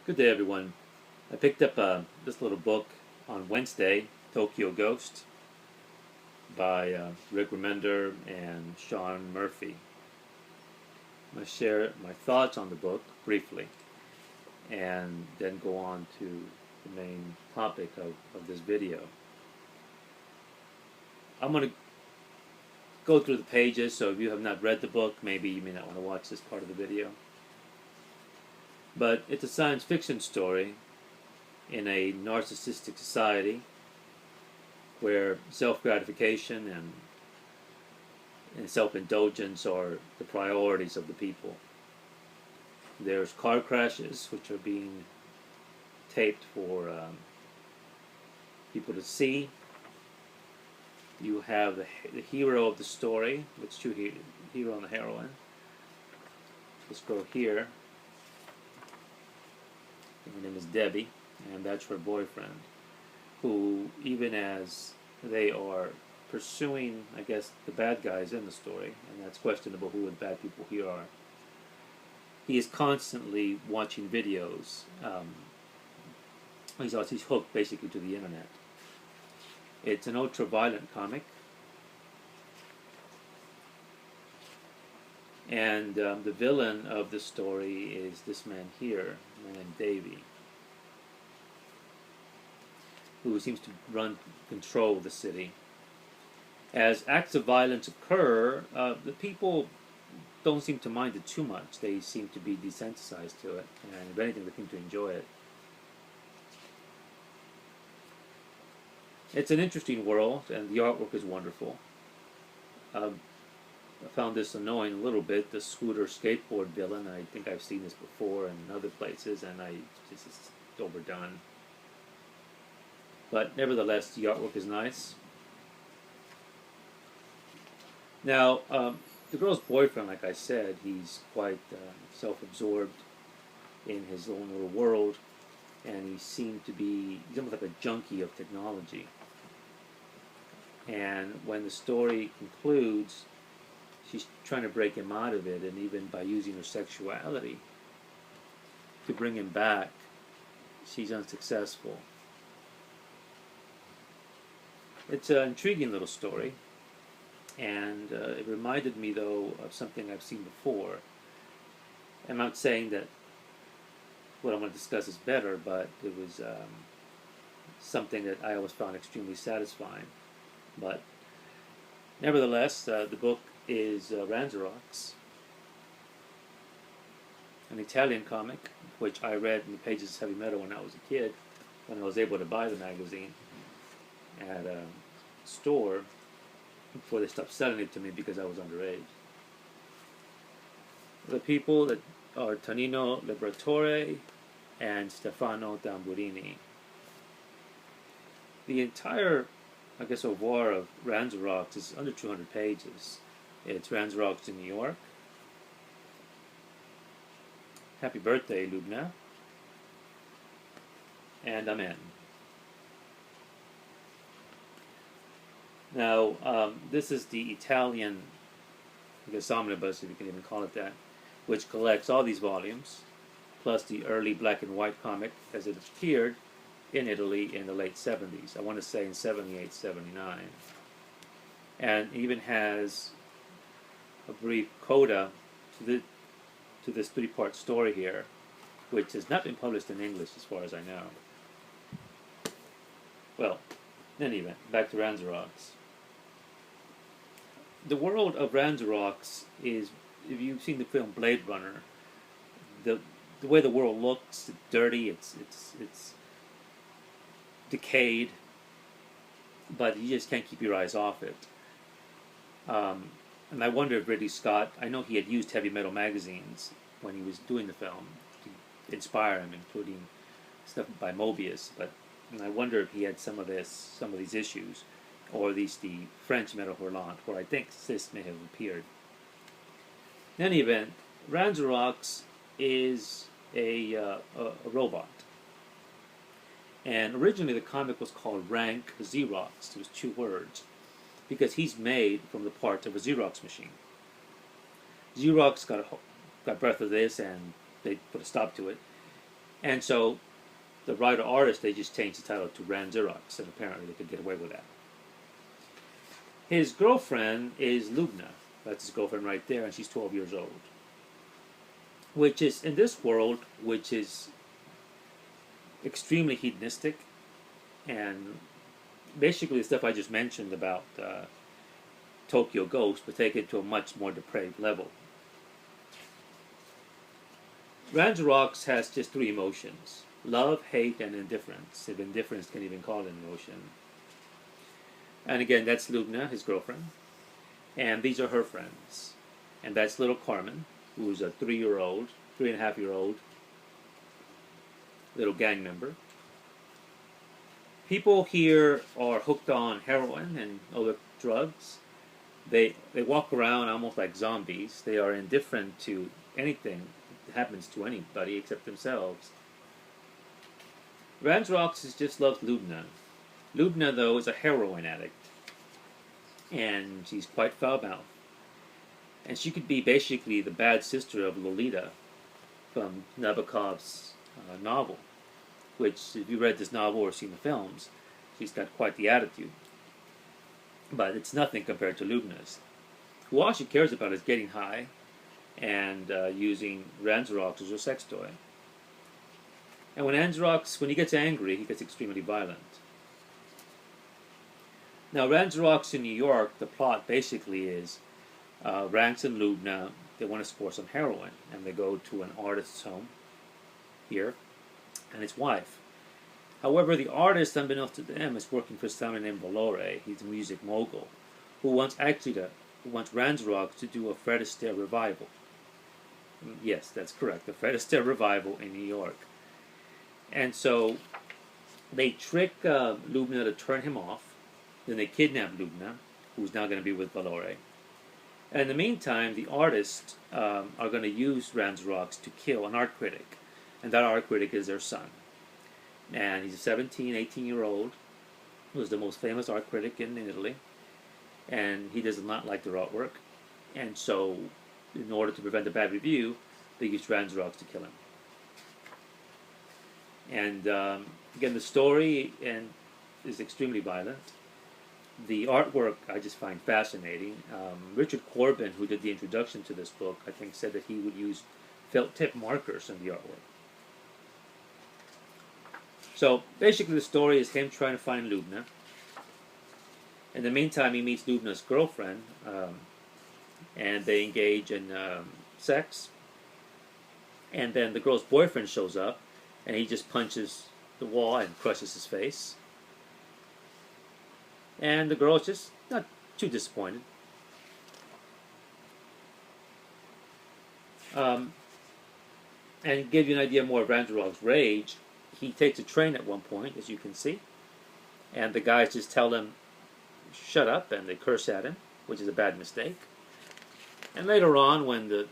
Good day, everyone. I picked up this little book on Wednesday, Tokyo Ghost, by Rick Remender and Sean Murphy. I'm going to share my thoughts on the book briefly and then go on to the main topic of this video. I'm going to go through the pages, so if you have not read the book, maybe you may not want to watch this part of the video. But it's a science fiction story in a narcissistic society where self-gratification and self-indulgence are the priorities of the people. There's car crashes, which are being taped for people to see. You have the hero of the story, which two hero and the heroine. This girl here, her name is Debbie, and that's her boyfriend, who, even as they are pursuing, I guess, the bad guys in the story, and that's questionable who the bad people here are, he is constantly watching videos. He's hooked basically to the internet. It's an ultra-violent comic, and the villain of the story is this man here, a man named Davey, who seems to control the city. As acts of violence occur, the people don't seem to mind it too much. They seem to be desensitized to it, and if anything, they seem to enjoy it. It's an interesting world, and the artwork is wonderful. I found this annoying a little bit, the scooter skateboard villain. I think I've seen this before in other places, and this is overdone. But nevertheless, the artwork is nice. Now, the girl's boyfriend, like I said, he's quite self-absorbed in his own little world, and he's almost like a junkie of technology. And when the story concludes, she's trying to break him out of it, and even by using her sexuality to bring him back, she's unsuccessful. It's an intriguing little story, and it reminded me, though, of something I've seen before. I'm not saying that what I'm going to discuss is better, but it was something that I always found extremely satisfying. But nevertheless, the book is RanXerox, an Italian comic, which I read in the pages of Heavy Metal when I was a kid, when I was able to buy the magazine at a store before they stopped selling it to me because I was underage. The people that are Tonino Liberatore and Stefano Tamburini. The entire, I guess, oeuvre of RanXerox is under 200 pages. It's RanXerox in New York. Happy birthday, Lubna. And I'm in. Now, this is the Italian, I guess, omnibus, if you can even call it that, which collects all these volumes, plus the early black and white comic as it appeared in Italy in the late 70s. I want to say in 78, 79. And even has a brief coda to this three-part story here, which has not been published in English as far as I know. Well, in any event, back to RanXerox. The world of RanXerox is, if you've seen the film Blade Runner, the way the world looks, it's dirty, it's decayed, but you just can't keep your eyes off it. And I wonder if Ridley Scott, I know he had used Heavy Metal magazines when he was doing the film to inspire him, including stuff by Mobius, but I wonder if he had some of these issues, or at least the French Metal Hurlant, where I think this may have appeared. In any event, RanXerox is a robot. And originally the comic was called RanXerox. It was 2 words, because he's made from the parts of a Xerox machine. Xerox got breath of this, and they put a stop to it. And so the writer-artist, they just changed the title to RanXerox, and apparently they could get away with that. His girlfriend is Lubna. That's his girlfriend right there, and she's 12 years old. Which is, in this world, which is extremely hedonistic, and basically the stuff I just mentioned about Tokyo Ghost, but take it to a much more depraved level. RanXerox has just three emotions: love, hate, and indifference. If indifference can even call it an emotion. And again, that's Lubna, his girlfriend. And these are her friends. And that's little Carmen, who's a 3.5-year-old little gang member. People here are hooked on heroin and other drugs. They walk around almost like zombies. They are indifferent to anything that happens to anybody except themselves. RanXerox just loves Lubna. Lubna, though, is a heroin addict. And she's quite foul-mouthed. And she could be basically the bad sister of Lolita from Nabokov's novel. Which, if you read this novel or seen the films, she's got quite the attitude. But it's nothing compared to Lubna's, who all she cares about is getting high and using RanXerox as a sex toy. And when he gets angry, he gets extremely violent. Now, RanXerox in New York, the plot basically is Ranx and Lubna, they want to score some heroin, and they go to an artist's home here, and his wife. However, the artist, unbeknownst to them, is working for someone named Ballard. He's a music mogul who wants RanXerox to do a Fred Astaire revival. Yes, that's correct, the Fred Astaire revival in New York. And so they trick Lubna to turn him off. Then they kidnap Lubna, who's now going to be with Ballard. And in the meantime, the artists are going to use RanXerox to kill an art critic. And that art critic is their son. And he's a 17, 18-year-old who's the most famous art critic in Italy. And he does not like their artwork. And so, in order to prevent a bad review, they use RanXerox to kill him. And again, the story is extremely violent. The artwork I just find fascinating. Richard Corbin, who did the introduction to this book, I think said that he would use felt tip markers in the artwork. So basically the story is him trying to find Lubna. In the meantime, he meets Lubna's girlfriend, and they engage in sex. And then the girl's boyfriend shows up, and he just punches the wall and crushes his face. And the girl's just not too disappointed. And to give you an idea more of RanXerox's rage, he takes a train at one point, as you can see, and the guys just tell him, shut up, and they curse at him, which is a bad mistake. And later on, when the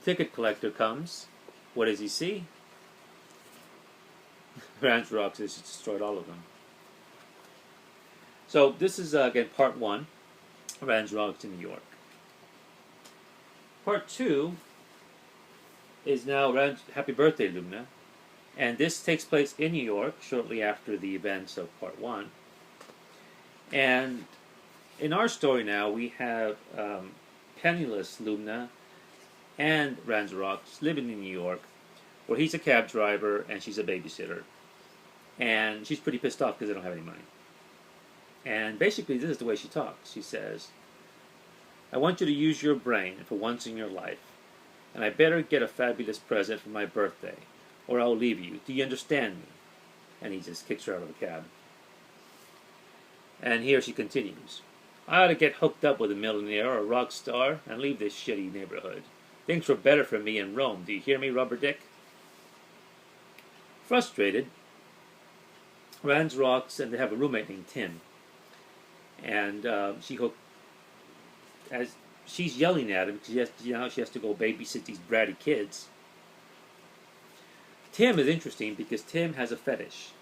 ticket collector comes, what does he see? RanXerox has destroyed all of them. So this is, again, part 1, RanXerox in New York. Part 2 is now Happy Birthday, Lubna. And this takes place in New York shortly after the events of part 1. And in our story now, we have penniless Lubna and RanXerox living in New York, where he's a cab driver and she's a babysitter. And she's pretty pissed off because they don't have any money. And basically, this is the way she talks. She says, I want you to use your brain for once in your life, and I better get a fabulous present for my birthday, or I'll leave you. Do you understand me? And he just kicks her out of the cab. And here she continues. I ought to get hooked up with a millionaire or a rock star and leave this shitty neighborhood. Things were better for me in Rome. Do you hear me, Rubber Dick? Frustrated, RanXerox, and they have a roommate named Tim. And as she's yelling at him because she has to go babysit these bratty kids. Tim is interesting because Tim has a fetish,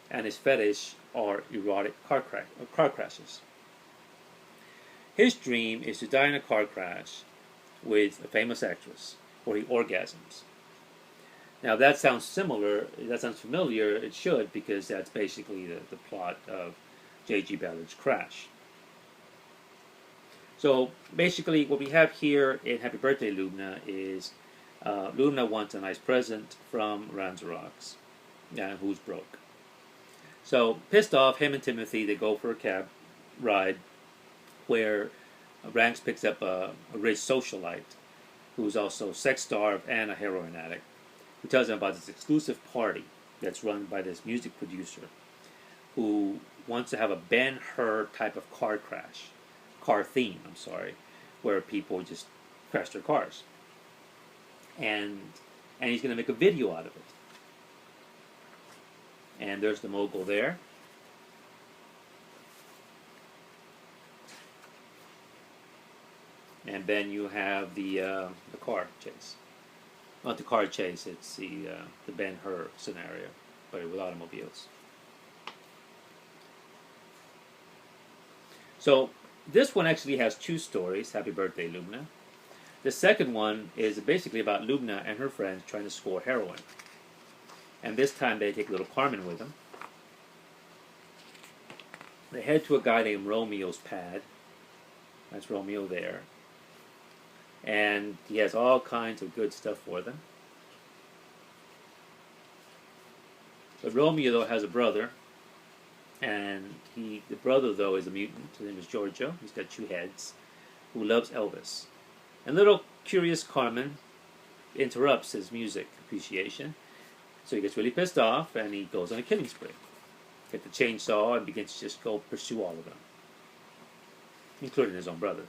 and his fetish are erotic car crashes. His dream is to die in a car crash with a famous actress, where he orgasms. Now that sounds similar. That sounds familiar. It should, because that's basically the plot of J.G. Ballard's Crash. So basically, what we have here in Happy Birthday, Lubna is Lubna wants a nice present from RanXerox, who's broke. So pissed off, him and Timothy, they go for a cab ride where Ranks picks up a rich socialite who's also sex-starved and a heroin addict, who tells him about this exclusive party that's run by this music producer who wants to have a Ben-Hur type of car theme, where people just crash their cars. And he's going to make a video out of it. And there's the mogul there. And then you have the car chase. Not the car chase, it's the Ben-Hur scenario, but with automobiles. So this one actually has two stories, Happy Birthday, Lubna. The second one is basically about Lubna and her friends trying to score heroin. And this time they take little Carmen with them. They head to a guy named Romeo's pad. That's Romeo there. And he has all kinds of good stuff for them. But Romeo, though, has a brother. And the brother, though, is a mutant. His name is Giorgio. He's got two heads. Who loves Elvis. And little curious Carmen interrupts his music appreciation. So he gets really pissed off, and he goes on a killing spree. Gets the chainsaw and begins to just go pursue all of them, including his own brother.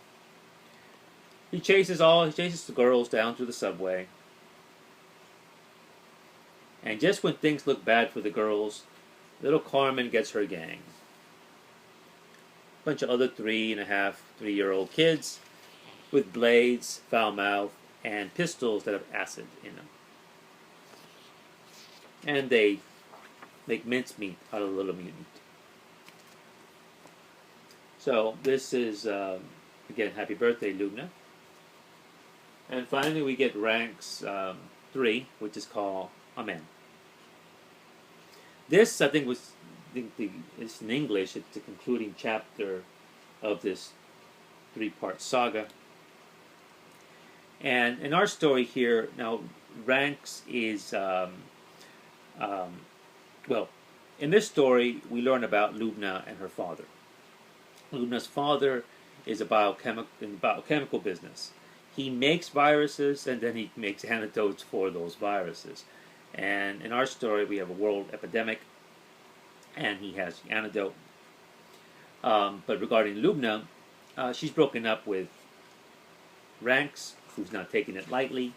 He chases the girls down to the subway. And just when things look bad for the girls, little Carmen gets her gang. A bunch of other 3-year-old kids with blades, foul mouth, and pistols that have acid in them. And they make mincemeat out of the little mutant. So this is, again, Happy Birthday, Lubna. And finally we get ranks 3, which is called Amen. This, I think, it's in English, it's the concluding chapter of this 3-part saga. And in our story here, now, Ranks is... well, in this story, we learn about Lubna and her father. Lubna's father is in the biochemical business. He makes viruses, and then he makes antidotes for those viruses. And in our story, we have a world epidemic, and he has the antidote. But regarding Lubna, she's broken up with Ranks, who's not taking it lightly.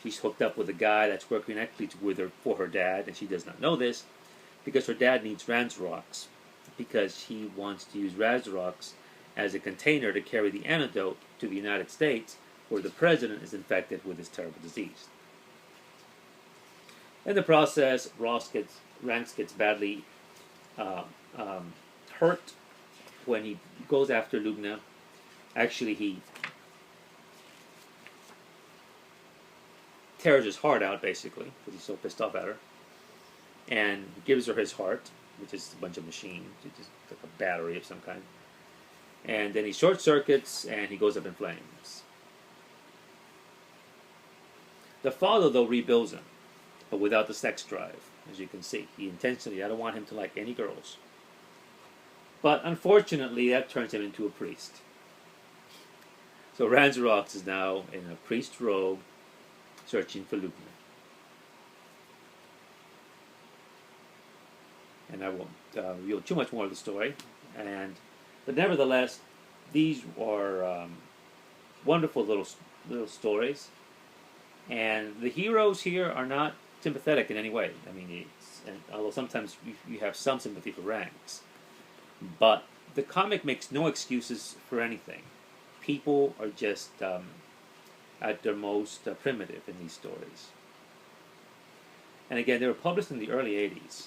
She's hooked up with a guy that's working actually for her dad, and she does not know this, because her dad needs RanXerox, because he wants to use RanXerox as a container to carry the antidote to the United States, where the president is infected with this terrible disease. In the process, Ranks gets badly hurt when he goes after Lubna. Actually, he tears his heart out, basically, because he's so pissed off at her, and gives her his heart, which is a bunch of machines, it's just like a battery of some kind. And then he short circuits, and he goes up in flames. The father, though, rebuilds him, but without the sex drive, as you can see. He intentionally, I don't want him to like any girls. But unfortunately, that turns him into a priest. So RanXerox is now in a priest robe, searching for Lubna. And I won't reveal too much more of the story. But nevertheless, these are wonderful little stories. And the heroes here are not sympathetic in any way. I mean, although sometimes you have some sympathy for Ranks, but the comic makes no excuses for anything. People are just at their most primitive in these stories. And again, they were published in the early 80s.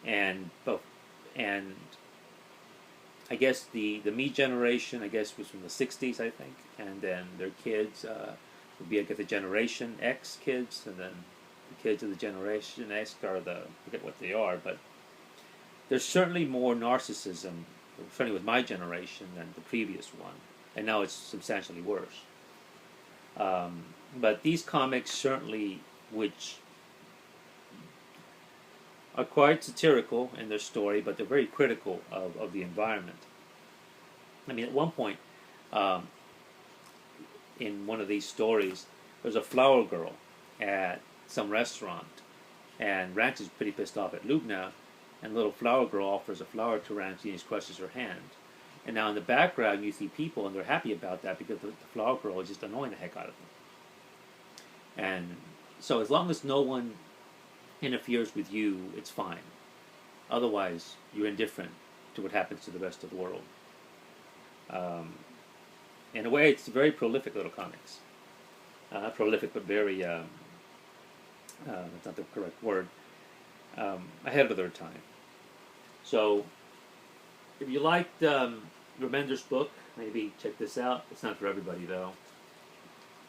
And I guess the me generation, I guess, was from the 60s, I think. And then their kids would be, I guess, the Generation X kids, and then the kids of the Generation X are I forget what they are, but there's certainly more narcissism, certainly with my generation, than the previous one, and now it's substantially worse. But these comics certainly, which are quite satirical in their story, but they're very critical of the environment. I mean, at one point, in one of these stories, there's a flower girl at some restaurant, and Ranx is pretty pissed off at Lubna, and the little flower girl offers a flower to Ranx, and he crushes her hand. And now in the background, you see people, and they're happy about that because the flower girl is just annoying the heck out of them. And so as long as no one interferes with you, it's fine. Otherwise, you're indifferent to what happens to the rest of the world. In a way, it's very prolific little comics. Not prolific, but very, that's not the correct word, ahead of their time. So, if you liked Remender's book, maybe check this out. It's not for everybody, though.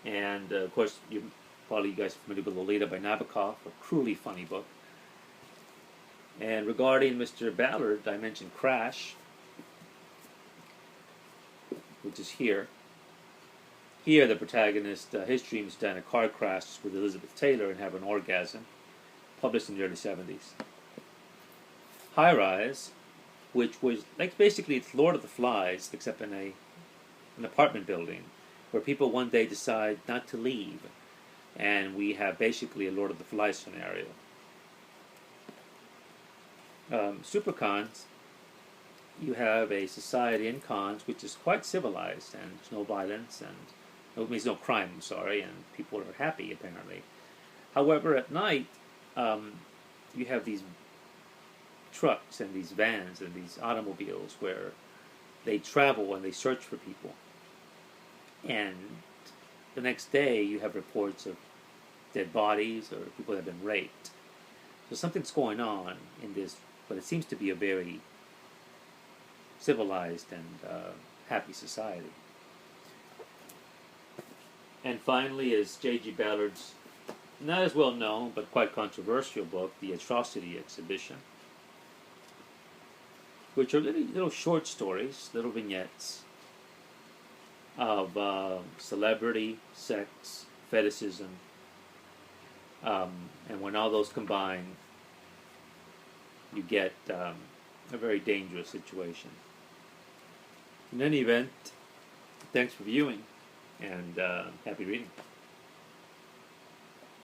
And, of course, you guys are familiar with Lolita by Nabokov, a cruelly funny book. And regarding Mr. Ballard, I mentioned Crash, which is here. Here, the protagonist, his dream is to die in a car crash with Elizabeth Taylor and have an orgasm, published in the early 70s. High Rise, which was, like, basically it's Lord of the Flies, except in an apartment building, where people one day decide not to leave, and we have basically a Lord of the Flies scenario. Supercons, you have a society in cons which is quite civilized, and there's no violence, and there's no crime, I'm sorry, and people are happy, apparently. However, at night, you have these trucks and these vans and these automobiles where they travel and they search for people. And the next day, you have reports of dead bodies or people that have been raped. So something's going on in this, but it seems to be a very civilized and happy society. And finally is J.G. Ballard's not as well known but quite controversial book, The Atrocity Exhibition, which are little short stories, little vignettes of celebrity, sex, fetishism, and when all those combine, you get a very dangerous situation. In any event, thanks for viewing, and happy reading.